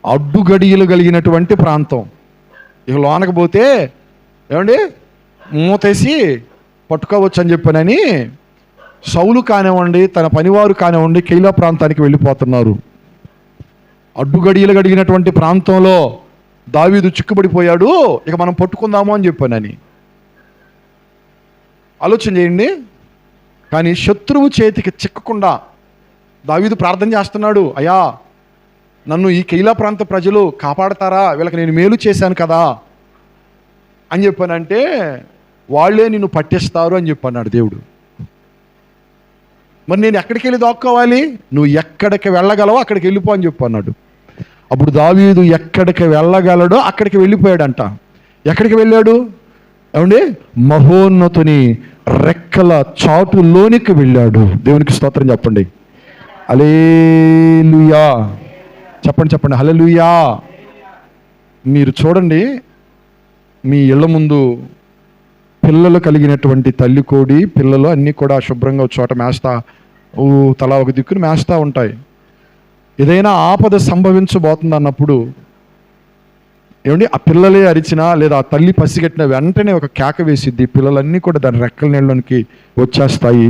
అడ్డుగడియలు కలిగినటువంటి ప్రాంతం. ఇక లోనకు పోతే ఏమండి మూతేసి పట్టుకోవచ్చు అని చెప్పానని సౌలు కానివ్వండి, తన పనివారు కానివ్వండి, కెయిలా ప్రాంతానికి వెళ్ళిపోతున్నారు. అడ్డుగడియలు కలిగినటువంటి ప్రాంతంలో దావీదు చిక్కుబడిపోయాడు. ఇక మనం పట్టుకుందాము అని చెప్పానని ఆలోచన చేయండి. కానీ శత్రువు చేతికి చిక్కకుండా దావీదు ప్రార్థన చేస్తున్నాడు, అయ్యా నన్ను ఈ కెయిలా ప్రాంత ప్రజలు కాపాడతారా, వీళ్ళకి నేను మేలు చేశాను కదా అని చెప్పానంటే వాళ్ళే నిన్ను పట్టిస్తారు అని చెప్పన్నాడు దేవుడు. మరి నేను ఎక్కడికి వెళ్ళి దాక్కోవాలి? నువ్వు ఎక్కడికి వెళ్ళగలవో అక్కడికి వెళ్ళిపో అని చెప్పన్నాడు. అప్పుడు దావీదు ఎక్కడికి వెళ్ళగలడో అక్కడికి వెళ్ళిపోయాడంట. ఎక్కడికి వెళ్ళాడు? ఏమండి, మహోన్నతుని రెక్కల చాటులోనికి వెళ్ళాడు. దేవునికి స్తోత్రం చెప్పండి. హల్లెలూయా. చెప్పండి హల్లెలూయా. మీరు చూడండి, మీ ఇళ్ళ ముందు పిల్లలు కలిగినటువంటి తల్లి కోడి పిల్లలు అన్నీ కూడా శుభ్రంగా ఒక చోట మేస్తా, తలా ఒక దిక్కును మేస్తా ఉంటాయి. ఏదైనా ఆపద సంభవించబోతుంది అన్నప్పుడు ఏమండి ఆ పిల్లలే అరిచినా లేదా ఆ తల్లి పసిగట్టిన వెంటనే ఒక కేక వేసిద్ది, పిల్లలన్నీ కూడా దాని రెక్కల నీళ్ళలోనికి వచ్చేస్తాయి.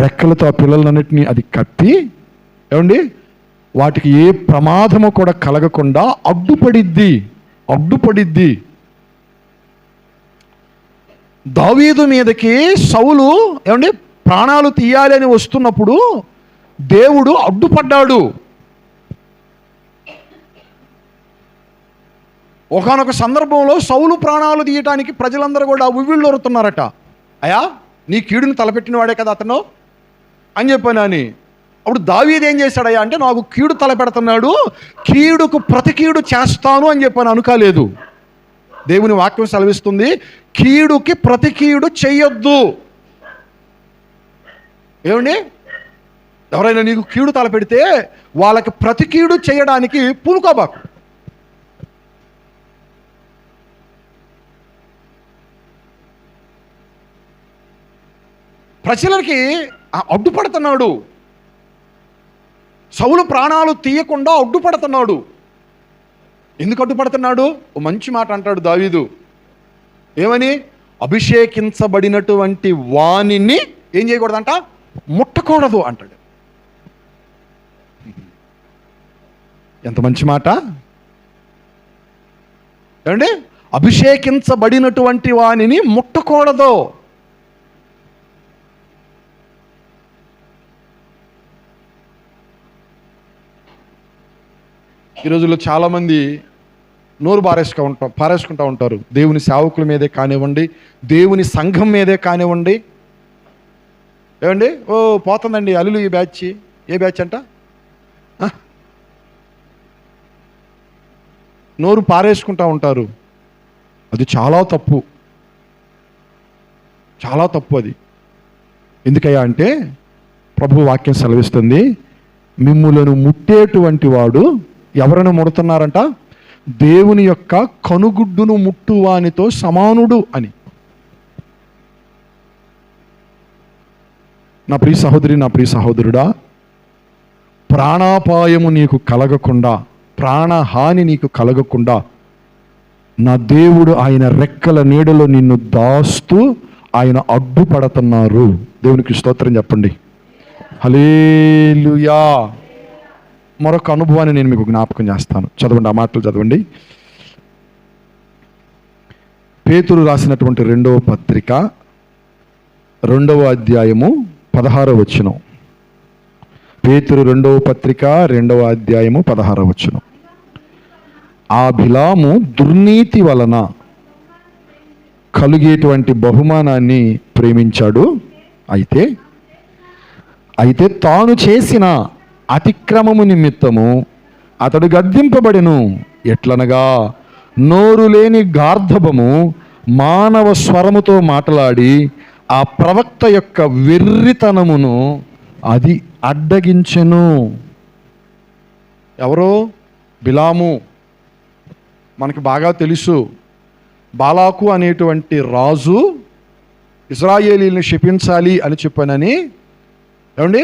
రెక్కలతో ఆ పిల్లలన్నింటినీ అది కప్పి ఏమండి వాటికి ఏ ప్రమాదము కూడా కలగకుండా అడ్డుపడిద్ది. దావీదు మీదకి సౌలు ఏమండి ప్రాణాలు తీయాలి అని వస్తున్నప్పుడు దేవుడు అడ్డుపడ్డాడు. ఒకానొక సందర్భంలో సౌలు ప్రాణాలు తీయటానికి ప్రజలందరూ కూడా ఉవ్విళ్ళూరుతున్నారట. అయ్యా నీ కీడుని తలపెట్టిన వాడే కదా అతను అని చెప్పానని. అప్పుడు దావీదు ఏం చేశాడయ్యా అంటే, నాకు కీడు తలపెడుతున్నాడు, కీడుకు ప్రతి కీడు చేస్తాను అని చెప్పాను అనుకోలేదు. దేవుని వాక్యం సెలవిస్తుంది, కీడుకి ప్రతి కీడు చెయ్యొద్దు. ఏమండి ఎవరైనా నీకు కీడు తలపెడితే వాళ్ళకి ప్రతి కీడు చేయడానికి పూనుకోబాకు. ప్రజలకి అడ్డుపడుతున్నాడు. సౌలు ప్రాణాలు తీయకుండా అడ్డుపడుతున్నాడు. ఎందుకు అడ్డుపడుతున్నాడు? ఓ మంచి మాట అంటాడు దావీదు. ఏమని? అభిషేకించబడినటువంటి వాణిని ఏం చేయకూడదంట? ముట్టకూడదు అంటాడు. ఎంత మంచి మాట ఏమండి? అభిషేకించబడినటువంటి వాణిని ముట్టకూడదు. ఈ రోజుల్లో చాలామంది నోరు పారేసుకుంటూ ఉంటారు. దేవుని సేవకుల మీదే కానివ్వండి, దేవుని సంఘం మీదే కానివ్వండి. ఏమండి ఓ పోతుందండి అల్లులు ఈ బ్యాచ్. ఏ బ్యాచ్ అంట? నోరు పారేసుకుంటూ ఉంటారు. అది చాలా తప్పు అది. ఎందుకయ్యా అంటే ప్రభు వాక్యం సెలవిస్తుంది, మిమ్ములను ముట్టేటువంటి వాడు ఎవరిని ముడుతున్నారంట? దేవుని యొక్క కనుగుడ్డును ముట్టువానితో సమానుడు అని. నా ప్రియ సహోదరి, నా ప్రియ సహోదరుడా, ప్రాణాపాయము నీకు కలగకుండా, ప్రాణహాని నీకు కలగకుండా నా దేవుడు ఆయన రెక్కల నీడలో నిన్ను దాస్తూ ఆయన అడ్డుపడుతున్నారు. దేవునికి స్తోత్రం చెప్పండి. హల్లెలూయా. మరొక అనుభవాన్ని నేను మీకు జ్ఞాపకం చేస్తాను. చదవండి, ఆ మాటలు చదవండి. పేతురు రాసినటువంటి 2వ పత్రిక 2వ అధ్యాయము 16వ వచనం. పేతురు 2వ పత్రిక 2వ అధ్యాయము 16వ వచనం. ఆ బిలాము దుర్నీతి వలన కలిగేటువంటి బహుమానాన్ని ప్రేమించాడు. అయితే తాను చేసిన అతిక్రమము నిమిత్తము అతడు గద్దింపబడెను. ఎట్లనగా నోరు లేని గార్ధబము మానవ స్వరముతో మాట్లాడి ఆ ప్రవక్త యొక్క వెర్రితనమును అది అడ్డగించెను. ఎవరో? బిలాము. మనకి బాగా తెలుసు. బాలాకు అనేటువంటి రాజు ఇశ్రాయేలీని శపించాలి అని చెప్పానని ఏమండి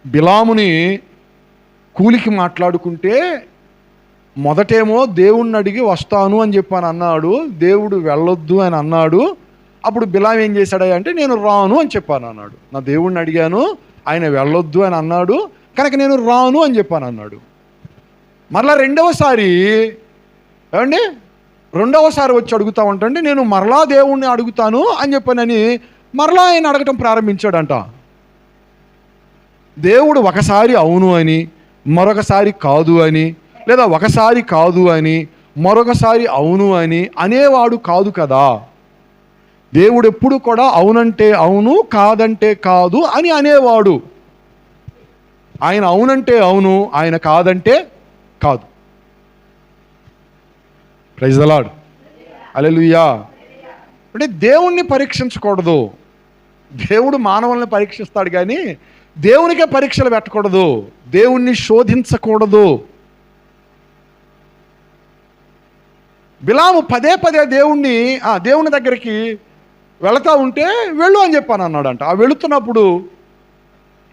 బిలాముని కూలికి మాట్లాడుకుంటే మొదటేమో దేవుణ్ణి అడిగి వస్తాను అని చెప్పాను అన్నాడు. దేవుడు వెళ్ళొద్దు అని అన్నాడు. అప్పుడు బిలాం ఏం చేశాడా అంటే, నేను రాను అని చెప్పాను అన్నాడు. నా దేవుణ్ణి అడిగాను, ఆయన వెళ్ళొద్దు అని అన్నాడు కనుక నేను రాను అని చెప్పాను అన్నాడు. మరలా రెండవసారి వచ్చి అడుగుతా ఉంటాండి, నేను మరలా దేవుణ్ణి అడుగుతాను అని చెప్పానని మరలా ఆయన అడగటం ప్రారంభించాడంట. దేవుడు ఒకసారి అవును అని, మరొకసారి కాదు అని, లేదా ఒకసారి కాదు అని మరొకసారి అవును అని అనేవాడు కాదు కదా. దేవుడు ఎప్పుడు కూడా అవునంటే అవును, కాదంటే కాదు అని అనేవాడు. ఆయన అవునంటే అవును, ఆయన కాదంటే కాదు. Praise the Lord. హల్లెలూయా. అంటే దేవుణ్ణి పరీక్షించకూడదు. దేవుడు మానవుల్ని పరీక్షిస్తాడు కానీ దేవునికే పరీక్షలు పెట్టకూడదు. దేవుణ్ణి శోధించకూడదు. బిలాము పదే దేవుని దగ్గరికి వెళతా ఉంటే వెళ్ళు అని చెప్పాను అన్నాడంట. ఆ వెళుతున్నప్పుడు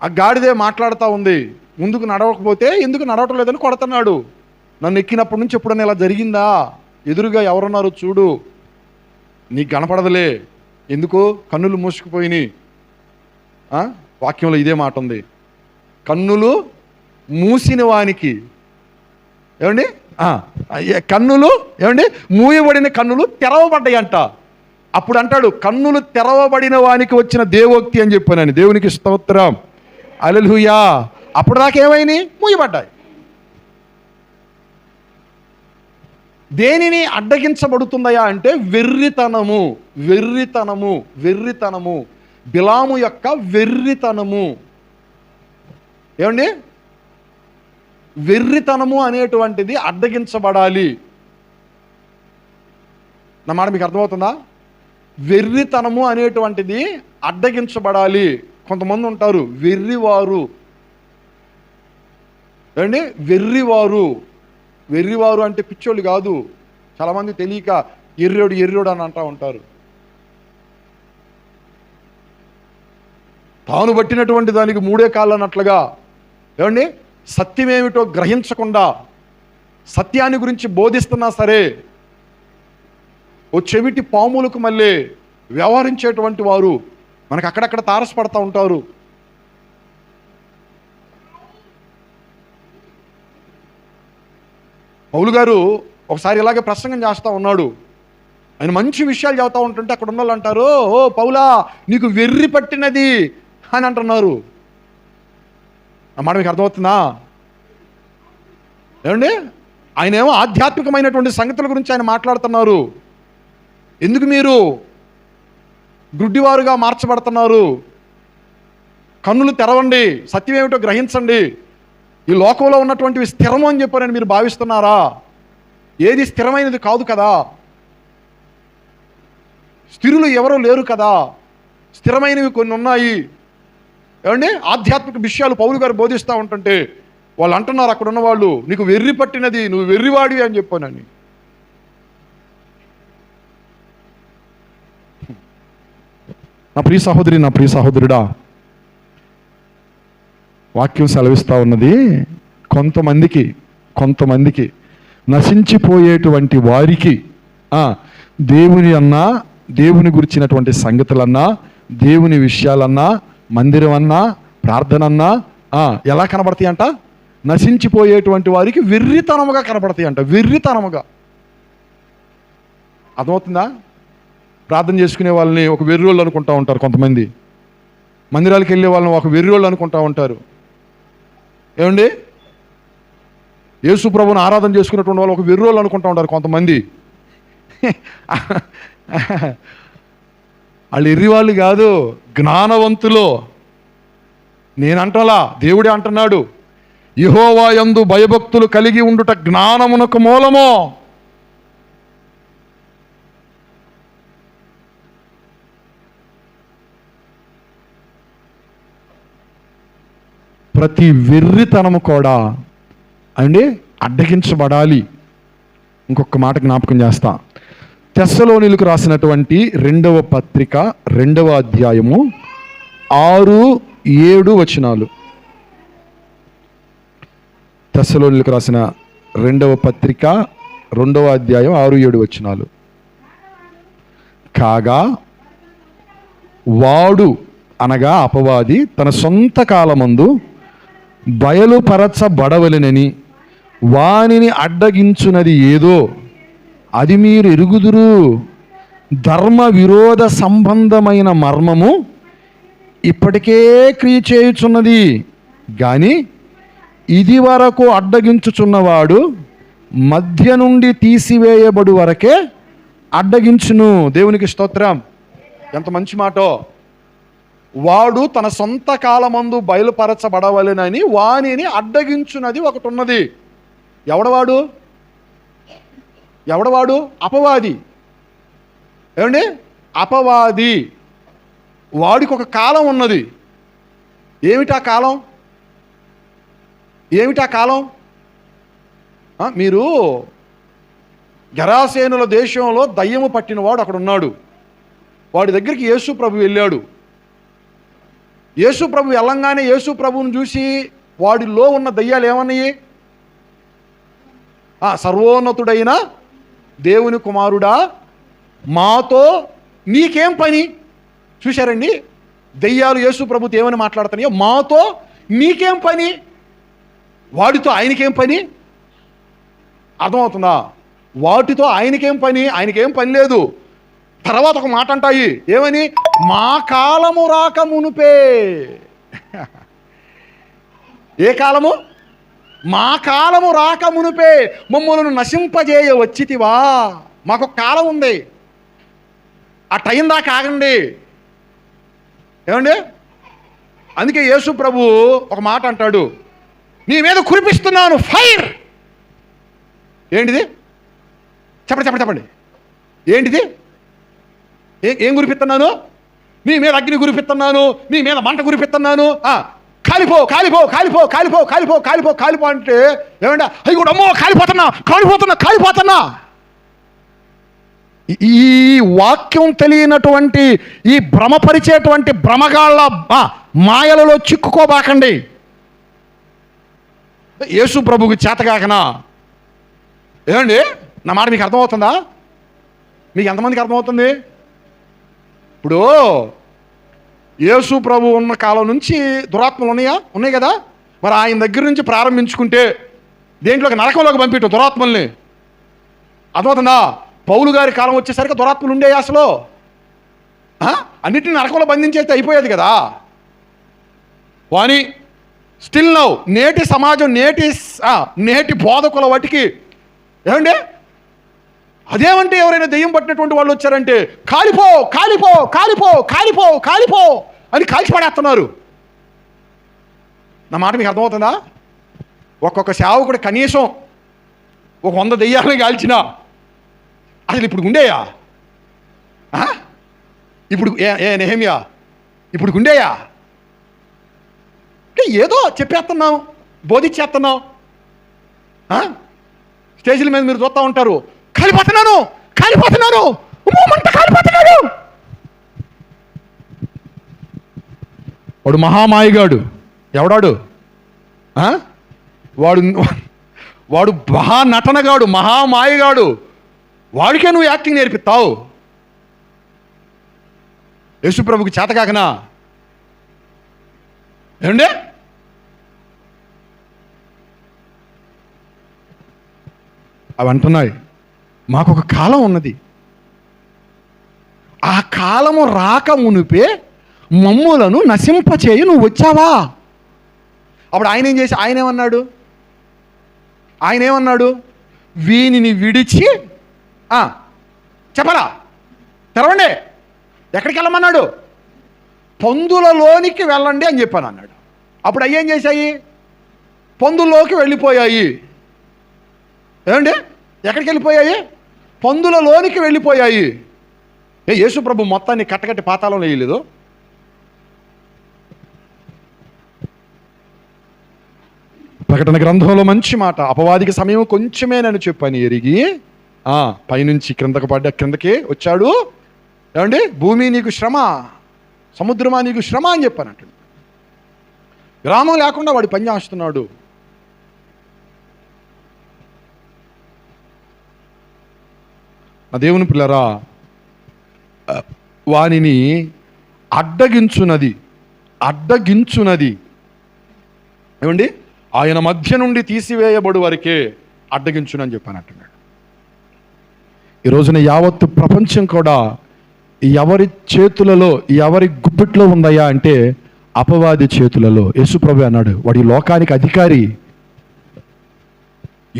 ఆ గాడిదే మాట్లాడుతూ ఉంది, ముందుకు నడవకపోతే ఎందుకు నడవటం లేదని కొడుతున్నాడు. నన్ను ఎక్కినప్పటి నుంచి ఎప్పుడన్నా ఇలా జరిగిందా ఎదురుగా ఎవరున్నారో చూడు, నీకు కనపడదులే. ఎందుకు? కన్నులు మూసుకుపోయినాయి. వాక్యంలో ఇదే మాట ఉంది, కన్నులు మూసిన వానికి ఏమండి కన్నులు ఏమండి మూయబడిన కన్నులు తెరవబడ్డాయి అంట. అప్పుడు అంటాడు, కన్నులు తెరవబడిన వానికి వచ్చిన దేవోక్తి అని చెప్పానని. దేవునికి స్తోత్రం, హల్లెలూయా. అప్పుడు దాకా ఏమైనాయి? మూయబడ్డాయి. దేనిని అడ్డగించబడుతుందయా అంటే వెర్రితనము, వెర్రితనము, వెర్రితనము, బిలాము యొక్క వెర్రితనము. ఏమండి? వెర్రితనము అనేటువంటిది అడ్డగించబడాలి. నా మాట మీకు అర్థమవుతుందా? వెర్రితనము అనేటువంటిది అడ్డగించబడాలి. కొంతమంది ఉంటారు వెర్రివారు. ఏమండి? వెర్రివారు. వెర్రివారు అంటే పిచ్చోళ్ళు కాదు. చాలామంది తెలియక ఎర్రోడు ఎర్రోడు అని అంటూ ఉంటారు. తాను పట్టినటువంటి దానికి మూడే కాళ్ళు అన్నట్లుగా ఏమండి సత్యమేమిటో గ్రహించకుండా సత్యాన్ని గురించి బోధిస్తున్నా సరే ఓ చెవిటి పాములకు మళ్ళీ వ్యవహరించేటువంటి వారు మనకు అక్కడక్కడ తారసపడతా ఉంటారు. పౌలు గారు ఒకసారి ఇలాగే ప్రసంగం చేస్తూ ఉన్నాడు. ఆయన మంచి విషయాలు చెబుతూ ఉంటుంటే అక్కడ ఉన్న వాళ్ళు అంటారు, ఓ పౌలా నీకు వెర్రి పట్టినది అని అంటున్నారు. అన్నమాట మీకు అర్థమవుతుందా? ఏమండి? ఆయన ఏమో ఆధ్యాత్మికమైనటువంటి సంగతుల గురించి ఆయన మాట్లాడుతున్నారు. ఎందుకు మీరు గుడ్డివారుగా మార్చబడుతున్నారు? కన్నులు తెరవండి, సత్యం ఏమిటో గ్రహించండి. ఈ లోకంలో ఉన్నటువంటివి స్థిరము అని చెప్పారని మీరు భావిస్తున్నారా? ఏది స్థిరమైనది కాదు కదా. స్థిరులు ఎవరో లేరు కదా. స్థిరమైనవి కొన్ని ఉన్నాయి. ఏమండి? ఆధ్యాత్మిక విషయాలు పౌలు గారు బోధిస్తూ ఉంటుంటే వాళ్ళు అంటున్నారు అక్కడ ఉన్న వాళ్ళు, నీకు వెర్రి పట్టినది, నువ్వు వెర్రివాడివి అని చెప్పానని. నా ప్రియ సహోదరి, నా ప్రియ సహోదరుడా, వాక్యం సెలవిస్తూ ఉన్నది కొంతమందికి నశించిపోయేటువంటి వారికి దేవుని అన్నా, దేవుని గురించినటువంటి సంగతులన్నా, దేవుని విషయాలన్నా, మందిరం అన్నా, ప్రార్థన అన్నా ఎలా కనబడతాయి అంట? నశించిపోయేటువంటి వారికి వెర్రితనముగా కనబడతాయి అంట. వెర్రితనముగా. అర్థమవుతుందా? ప్రార్థన చేసుకునే వాళ్ళని ఒక వెర్రోళ్ళు అనుకుంటా ఉంటారు కొంతమంది. మందిరాలకు వెళ్ళే వాళ్ళని ఒక వెర్రోళ్ళు అనుకుంటా ఉంటారు. ఏమండి? యేసు ప్రభువుని ఆరాధన చేసుకున్నటువంటి వాళ్ళు ఒక వెర్రోళ్ళు అనుకుంటా ఉంటారు కొంతమంది. వాళ్ళు ఎర్రివాళ్ళు కాదు, జ్ఞానవంతులు. నేనంటలా, దేవుడే అంటున్నాడు, యెహోవా యందు భయభక్తులు కలిగి ఉండుట జ్ఞానమునకు మూలము. ప్రతి వెర్రితనము కూడా అండి అడ్డగించబడాలి. ఇంకొక మాట జ్ఞాపకం చేస్తా. తెస్సలోనీయులకు రాసినటువంటి 2వ పత్రిక 2వ అధ్యాయము 6-7 వచనాలు. తెస్సలోనీయులకు రాసిన 2వ పత్రిక 2వ అధ్యాయం 6-7 వచనాలు. కాగా వాడు అనగా అపవాది తన సొంత కాలమందు బయలుపరచబడవలెనని వానిని అడ్డగించున్నది ఏదో అది మీరు ఎరుగుదురు. ధర్మ విరోధ సంబంధమైన మర్మము ఇప్పటికే క్రియ చేయుచున్నది కానీ ఇది వరకు అడ్డగించుచున్నవాడు మధ్య నుండి తీసివేయబడు వరకే అడ్డగించును. దేవునికి స్తోత్రం. ఎంత మంచి మాటో. వాడు తన సొంత కాలమందు బయలుపరచబడవలెనని వానిని అడ్డగించున్నది ఒకటి ఉన్నది. ఎవడవాడు? అపవాది. ఏమండి? అపవాది. వాడికి ఒక కాలం ఉన్నది. ఏమిటా కాలం? మీరు గెరాసేనుల దేశంలో దయ్యము పట్టినవాడు అక్కడ ఉన్నాడు. వాడి దగ్గరికి యేసు ప్రభు వెళ్ళాడు. యేసు ప్రభు వెళ్ళంగానే యేసు ప్రభువుని చూసి వాడిలో ఉన్న దయ్యాలు ఏమన్నాయి? సర్వోన్నతుడైన దేవుని కుమారుడా మాతో నీకేం పని? చూశారండి, దెయ్యాలు యేసు ప్రభుతో ఏమని మాట్లాడుతున్నాయో, మాతో నీకేం పని, వాడితో ఆయనకేం పని? అర్థమవుతుందా? వాటితో ఆయనకేం పని? ఆయనకేం పని లేదు. తర్వాత ఒక మాట అంటాయి, ఏమని? మా కాలము రాక మునుపే. ఏ కాలము? మా కాలము రాక మునుపే మమ్మల్ని నశింపజేయ వచ్చితివా. మాకు కాలం ఉంది, ఆ టైం దాకా ఆగండి. ఏమండి? అందుకే యేసు ప్రభు ఒక మాట అంటాడు, నీ మీద కురిపిస్తున్నాను ఫైర్. ఏంటిది? చెప్పండి. ఏంటిది? ఏం గురిపిస్తున్నాను? నీ మీద అగ్ని గురిపిస్తున్నాను, నీ మీద మంట గురిపిస్తున్నాను. కాలిపో కాలిపో కాలిపో కాలిపో కాలిపో కాలిపో కాలిపో అంటే ఏమంటే అయ్యి కూడా అమ్మో కాలిపోతున్నా. ఈ వాక్యం తెలియనటువంటి, ఈ భ్రమపరిచేటువంటి భ్రమగాళ్ళ మాయలలో చిక్కుకోబాకండి. యేసు ప్రభువుకి చేతగాకనా? ఏమండి, నా మాట మీకు అర్థమవుతుందా? మీకు ఎంతమందికి అర్థమవుతుంది? ఇప్పుడు యేసు ప్రభు ఉన్న కాలం నుంచి దురాత్మలు ఉన్నాయి కదా. మరి ఆయన దగ్గర నుంచి ప్రారంభించుకుంటే దేంట్లోకి, నరకంలోకి పంపిట్టు దురాత్మల్ని. అర్థమవుతుందా? పౌలు గారి కాలం వచ్చేసరికి దురాత్మలు ఉండేవి అసలు. అన్నిటిని నరకంలో బంధించేస్తే అయిపోయేది కదా. కానీ స్టిల్ నౌ నేటి సమాజం, నేటి బోధకుల వాటికి ఏమండి, అదేమంటే ఎవరైనా దెయ్యం పట్టినటువంటి వాళ్ళు వచ్చారంటే కాలిపో కాలిపో కాలిపో కాలిపో కాలిపో అని కాల్చిపడేస్తున్నారు. నా మాట మీకు అర్థమవుతుందా? ఒక్కొక్క సేవకుడు కనీసం ఒక 100 దెయ్యాలని కాల్చినా అసలు ఇప్పుడు ఉండేయా? ఇప్పుడు నెహెమ్యా ఇప్పుడు ఉండేయా? ఏదో చెప్పేస్తున్నాం, బోధించేస్తున్నాం. స్టేజీల మీద మీరు చూస్తూ ఉంటారు, కాలిపోతున్నాను మంట కాలిపోతున్నాను. వాడు మహామాయగాడు. ఎవడాడు? వాడు మహానటనగాడు, మహామాయగాడు. వాడికే నువ్వు యాక్టింగ్ నేర్పిస్తావు. యేసుప్రభుకి చేతకాకనా? ఏమండి? అవి అంటున్నాయి, మాకు ఒక కాలం ఉన్నది, ఆ కాలము రాక మునిపే మమ్ములను నశింపచేయి నువ్వు వచ్చావా. అప్పుడు ఆయన ఏం చేసి, ఆయన ఏమన్నాడు? వీనిని విడిచి చెప్పరా, తెరవండి, ఎక్కడికి వెళ్ళమన్నాడు? పందులలోనికి వెళ్ళండి అని చెప్పాను అన్నాడు. అప్పుడు అవి ఏం చేశాయి? పందుల్లోకి వెళ్ళిపోయాయి. ఏమండి? ఎక్కడికి వెళ్ళిపోయాయి? పందులలోనికి వెళ్ళిపోయాయి. యేసు ప్రభు మొత్తాన్ని కట్టకట్టి పాతాళంలో వేయలేదు. ప్రకటన గ్రంథంలో మంచి మాట, అపవాదికి సమయం కొంచెమే నన్ను చెప్పని ఎరిగి పైనుంచి కిందకి వచ్చాడు. ఏమండి? భూమి నీకు శ్రమ, సముద్రమా నీకు శ్రమ అని చెప్పానంట. విరామం లేకుండా వాడు పని చేస్తున్నాడు. నా దేవుని పిల్లరా, వానిని అడ్డగించునది ఏమండి? ఆయన మధ్య నుండి తీసివేయబడు వరకే అడ్డగించునని చెప్పానంటున్నాడు. ఈ రోజున యావత్తు ప్రపంచం కూడా ఎవరి చేతులలో, ఎవరి గుప్పిట్లో ఉందయ్యా అంటే అపవాది చేతులలో. యేసుప్రభు అన్నాడు, వాడు ఈ లోకానికి అధికారి,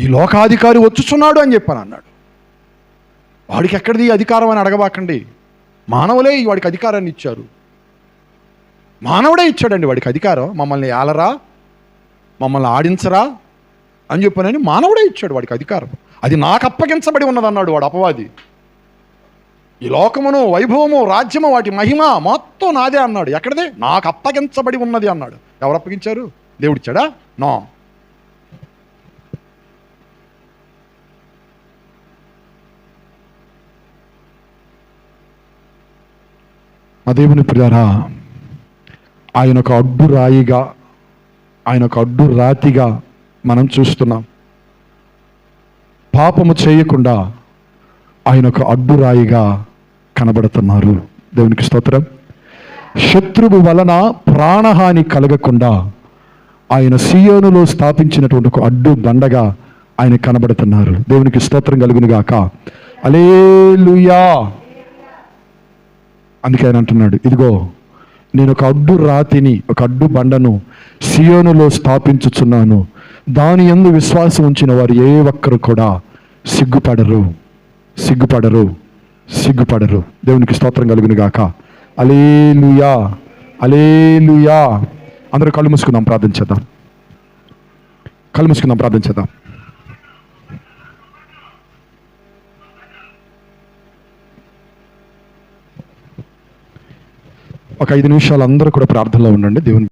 ఈ లోకాధికారి వచ్చుచున్నాడు అని చెప్పాను అన్నాడు. వాడికి ఎక్కడిది అధికారం అని అడగబాకండి. మానవులే వాడికి అధికారాన్ని ఇచ్చారు. మానవుడే ఇచ్చాడండి వాడికి అధికారం. మమ్మల్ని ఏలరా, మమ్మల్ని ఆడించరా అని చెప్పానని మానవుడే ఇచ్చాడు వాడికి అధికారం. అది నాకు అప్పగించబడి ఉన్నదన్నాడు వాడు అపవాది. ఈ లోకమును, వైభవము, రాజ్యము, వాటి మహిమ మొత్తం నాదే అన్నాడు. ఎక్కడిదే? నాకు అప్పగించబడి ఉన్నది అన్నాడు. ఎవరు అప్పగించారు? దేవుడిచ్చాడా? నో. ఆ దేవుని ప్రియారా, ఆయన ఒక అడ్డు రాయిగా, ఆయన ఒక అడ్డు రాతిగా మనం చూస్తున్నాం. పాపము చేయకుండా ఆయన ఒక అడ్డురాయిగా కనబడుతున్నారు. దేవునికి స్తోత్రం. శత్రువు వలన ప్రాణహాని కలగకుండా ఆయన సీయోనులో స్థాపించినటువంటి ఒక అడ్డు బండగా ఆయన కనబడుతున్నారు. దేవునికి స్తోత్రం కలుగును గాక. హల్లెలూయా. అందుకే ఆయన అంటున్నాడు, ఇదిగో నేను ఒక అడ్డు రాతిని, ఒక అడ్డు బండను సీయోనులో స్థాపించుచున్నాను. దాని యందు విశ్వాసం ఉంచిన వారు ఏ ఒక్కరు కూడా సిగ్గుపడరు, సిగ్గుపడరు, సిగ్గుపడరు. దేవునికి స్తోత్రం కలుగును గాక. హల్లెలూయా, హల్లెలూయా. అందరూ కళ్ళు మూసుకుందాం, ప్రార్థన చేద్దాం. కళ్ళు మూసుకుందాం, ప్రార్థన చేద్దాం. ఒక 5 నిమిషాలు అందరూ కూడా ప్రార్థనలో ఉండండి. దేవుని